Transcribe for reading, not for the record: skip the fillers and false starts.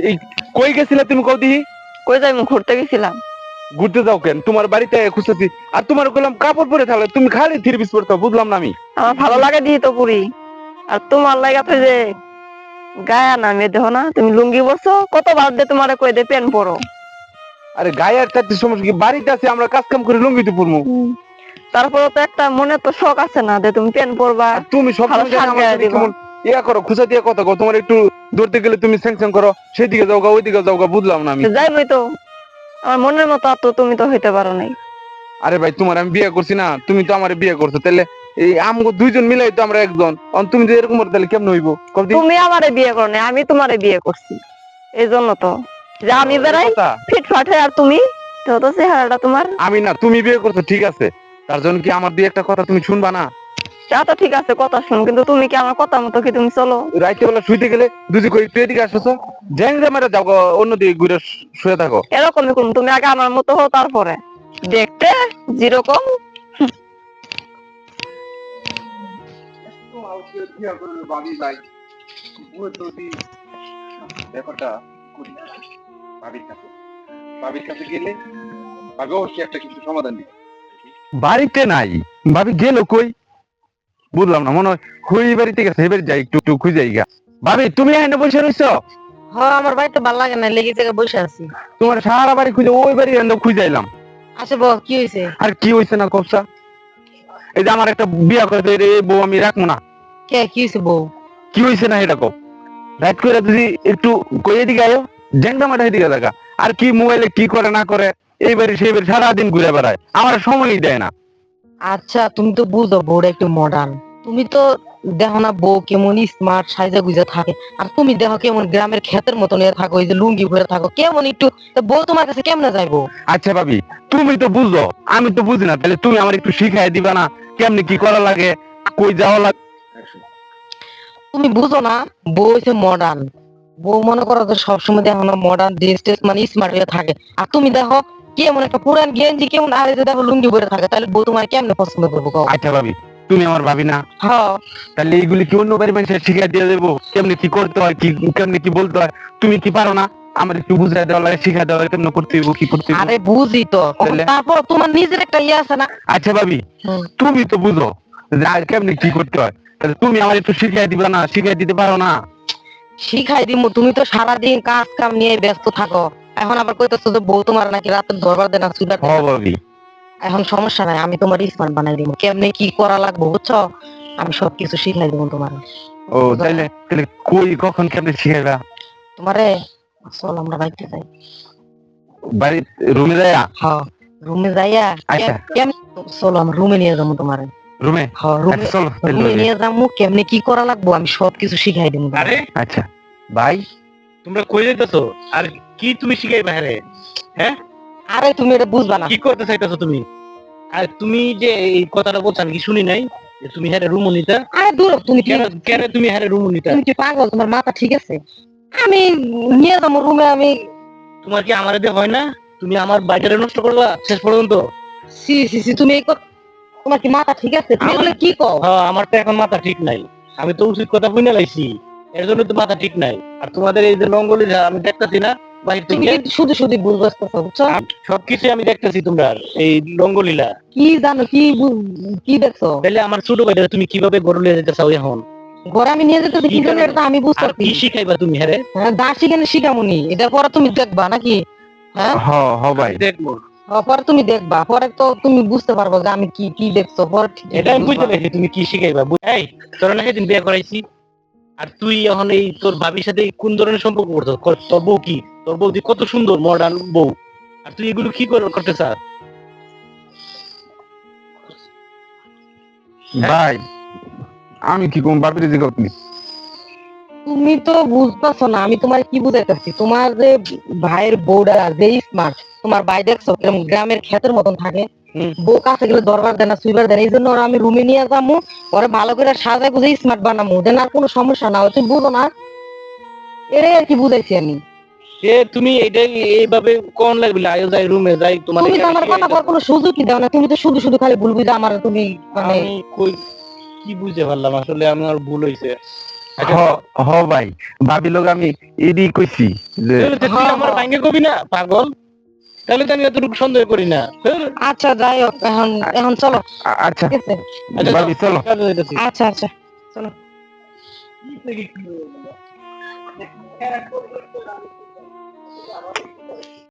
এই কই গেছিলে তুমি কদি? কই যাই ঘুরতে গেছিলাম। ঘুরতে যাও কেন? তোমার বাড়িতে খুঁজতেছি আর তোমার বললাম কাপড় পরে থাকলে তুমি খালি থ্রি পিস পরতো, বুঝলাম না আমি। আমার ভালো লাগে দিয়ে তো পুরি। আর তোমার লাগাতে যে গায়া না মেয়ে দেহ না, তুমি লুঙ্গি বসো কত বাদ দে তোমার কই দে প্যান্ট পরো। আরে গায়ে আর চারটি সমস্যা কি? বাড়িতে আছে আমরা কাজ কাম করে লুঙ্গিতে পরবো। তারপরে তো একটা মনে তো শখ আছে না যে তুমি প্যান্ট পরবা, আর তুমি ভালো সবসময় জানো শার্ট আমার গায়ে সাথে দিবা। কেমন ইয়া করো, খুঁজা দিয়ে কথা কো। তোমার একটু ধরতে গেলে তুমি স্যাংশন করো, সেদিকে যাও গা ওইদিকে যাও গা, বুঝলাম না আমি। যাইবই তো, আমার মনের মতো আর তো তুমি তো হইতে পারো নাই। আরে ভাই তোমার আমি বিয়ে করছি না, তুমি তো আমার বিয়ে করছো, তাহলে এই আমগো দুইজন মিলাই তো আমরা একজন। তুমি যদি এরকম করো তাহলে কেমন হইবো? তুমি আমারে বিয়ে করো না, আমি তোমারে বিয়ে করছি। এই জন্য তো যে আমি বেড়াই ফিটফাট হয়ে আর তুমি তো চেহারাটা তোমার। আমি না, তুমি বিয়ে করছো ঠিক আছে, তার জন্য কি আমার দিয়ে একটা কথা তুমি শুনবা না? তা তো ঠিক আছে কথা শুন, কিন্তু তুমি কি আমার কথা মতো কি তুমি চলো? রাইতে বেলা শুইতে গেলে দুজি কই একটু এদিকে আসছো, জ্যাংরা মেরে যাও গো, অন্যদিকে ঘুরে শুয়ে থাকো। এরকমই করুন, তুমি আগে আমার মতো হও, তারপরে দেখতে যেরকম। ব্যাপারটা করি ভাবির কাছে গেলে ভাবি অবশ্যই একটা কিছু সমাধান দিবে। বাড়িতে নাই, ভাবি গেল কই বুঝলাম না, মনে হয় হই বাড়িতে গেছে, এবার যাই একটু একটু খুঁজে গা। ভাবি তুমি এখানে বসে রইছো? হ্যাঁ, আমার বাড়িতে ভালো লাগে না, লেগে থেকে বসে আছি। তোমার সারা বাড়ি খুঁজে ওই বাড়ি এনে খুঁজে আইলাম। আচ্ছা বল কি হয়েছে? আর কি হয়েছে না কবসা? এই যে আমার একটা বিয়া করে রে বউ, আমি রাখবো না। কে কি হয়েছে বউ? কি হয়েছে না এটা কব। রাইট করে যদি একটু কই এদিকে আয়ো, জ্যাংটা মাঠা এদিকে দেখা। আর কি মোবাইলে কি করে না করে, এই বাড়ি সেই বাড়ি সারাদিন ঘুরে বেড়ায়, আমার সময়ই দেয় না। আচ্ছা তুমি তো বুঝো বউটা একটু মডার্ন, তুমি তো দেখো না বউ কেমন স্মার্ট সাইজা গুজা থাকে, আর তুমি দেখো কেমন গ্রামের ক্ষেতের মতন থাকো, এই যে লুঙ্গি পরে থাকো কেমন একটু। বউ তোমার কাছে কেমনে যাইবো? আচ্ছা ভাবি, তুমি তো বুঝো আমি তো বুঝি না, তাহলে তুমি আমার একটু শিখাই দিবা না কেমনি কি করা লাগে, কই যাওয়া লাগে? তুমি বুঝো না, বউ হচ্ছে মডার্ন। বউ মনে করো যে সবসময় দেখো না মডার্ন ড্রেস টেস মানে স্মার্ট হয়ে থাকে, আর তুমি দেখো কেমন একটা পুরান গেঞ্জি কেমন, আর এই যে দেখো লুঙ্গি পরে থাকে, তাহলে বউ তোমার কেমনে পছন্দ করবো কও? আচ্ছা ভাবি, তুমি আমার ভাবি না? হ্যাঁ। তাহলে এইগুলি কি অন্য বাড়ি মানুষের শিখাই দিয়ে দেবো কেমনি কি করতে হয়, কি কেমনি কি বলতে হয়? তুমি কি পারো না আমার একটু বুঝাই দেওয়া লাগে, শিখাই দেওয়া লাগে কেমন করতে হইব, কি করতে হইব? আরে বুঝি তো, তারপর তোমার নিজের একটা ইয়ে আছে না। আচ্ছা ভাবি, তুমি তো বুঝো যে আর কেমনি কি করতে হয়, তাহলে তুমি আমার একটু শিখাই দিবা না? শিখাই দিতে পারো না? শিখাই দিমু, তুমি তো সারাদিন কাজ কাম নিয়ে ব্যস্ত থাকো, এখন আবার কইতেছো যে বউ তোমার নাকি রাতে ধরবার দেনা সুইবার। হ্যাঁ ভাবি। এখন সমস্যা নাই, আমি তোমার স্মার্ট বানাই দিমু, কেমনে কি করা লাগবে বুঝছো, আমি সবকিছু শিখাই দিমু তোমার। ও তাইলে তাহলে কই কখন কেমনে শিখাইবা? তোমারে চল আমরা বাইতে যাই। বাড়ি রুমে যাইয়া? হ্যাঁ রুমে যাইয়া। আচ্ছা চলো আমরা রুমে নিয়ে যাবো তোমারে। রুমে? হ্যাঁ রুমে চলো রুমে নিয়ে যাবো, কেমনে কি করা লাগবো আমি সবকিছু শিখাই দিমু। আরে আচ্ছা ভাই, তোমরা কই যাইতেছো? আর কি তুমি শিখাইবা রে? হ্যাঁ আরে তুমি এটা বুঝবা না। কি করতে চাইতেছো তুমি? আর তুমি যে এই কথাটা বলছো আমি কি শুনি নাই যে তুমি হ্যাঁ রুম নিতা? আরে দূর, তুমি কি কেন কেন তুমি হ্যাঁ রুম নিতা? তুমি কি পাগল? তোমার মাথা ঠিক আছে? আমি নিয়ে যাবো রুমে। আমি তোমার কি আমার দিয়ে হয় না? তুমি আমার বাড়িটা নষ্ট করবা শেষ পর্যন্ত। সি সি সি, তুমি এই তোমার কি মাথা ঠিক আছে? তুমি এগুলো কি কও? হ্যাঁ আমার তো এখন মাথা ঠিক নাই, আমি তো উচিত কথা বুঝে লাইছি, এর জন্য তো মাথা ঠিক নাই। আর তোমাদের এই যে নঙ্গলি আমি দেখতেছি না বাইরে তুমি থেকে, কিন্তু শুধু শুধু ভুল বুঝতেছো বুঝছো? সবকিছু আমি দেখতেছি তোমরা এই লঙ্গলীলা। কি জানো কি কি দেখছো? তাহলে আমার ছোট ভাইটা তুমি কিভাবে গরু লিয়ে যেতে চাও এখন? ঘরে আমি নিয়ে যেতেছি কি জন্য এটা আমি আর বুঝতেছি। কি শিখাইবা তুমি? হ্যাঁ হ্যাঁ যা শিখানি শিখামুনি, এটা পরে তুমি দেখবা নাকি? হ্যাঁ হ ভাই দেখবো, পরে তুমি দেখবা, পরে তো তুমি বুঝতে পারবো যে আমি কি কি দেখছো পরে। এটা আমি বুঝতে পারছি তুমি কি শিখাইবা। এই তোর না সেদিন বিয়ে করাইছি, আর তুই এখন এই তোর ভাবির সাথে কোন ধরনের সম্পর্ক করছো? তোর বউ কি, তোর বউ যে কত সুন্দর মডার্ন বউ, আর তুই এগুলো কি করতে চাস? ভাই আমি কি কোন বাপের জিগাও তুমি? তুমি তো বুঝতেছো না আমি তোমার কি বুঝাইতেছি। তোমার যে ভাইয়ের বউটা যে স্মার্ট, তোমার ভাই দেখছো কিরকম গ্রামের ক্ষেতের মতন থাকে, বউ কাছে গেলে দরবার দেয় না সুইবার দেয় না, এই জন্য ওরা আমি রুমে নিয়ে যাবো, পরে ভালো করে সাজায় গুজে স্মার্ট বানাবো, যেন আর কোনো সমস্যা না হয়। তুমি বুঝো না, এটাই আর কি বুঝাইছি আমি। সে তুমি এইটাই এইভাবে কোন লাগবে আয়ো যাই রুমে যাই তোমার তুমি তো আমার কথা বলার কোনো সুযোগই দাও না, তুমি তো শুধু শুধু খালি ভুল বুঝে আমার তুমি মানে। আমি কই কি বুঝতে পারলাম আসলে আমার ভুল হয়েছে। হ ভাই ভাবি লোক আমি এডি কইছি যে তুই আমার ভাঙ্গে কবি না পাগল, তাহলে তো আমি এতটুকু সন্দেহ করি না। আচ্ছা যাই হোক, এখন এখন চলো, আচ্ছা ঠিক আছে? ভাবি চলো। আচ্ছা আচ্ছা চলো।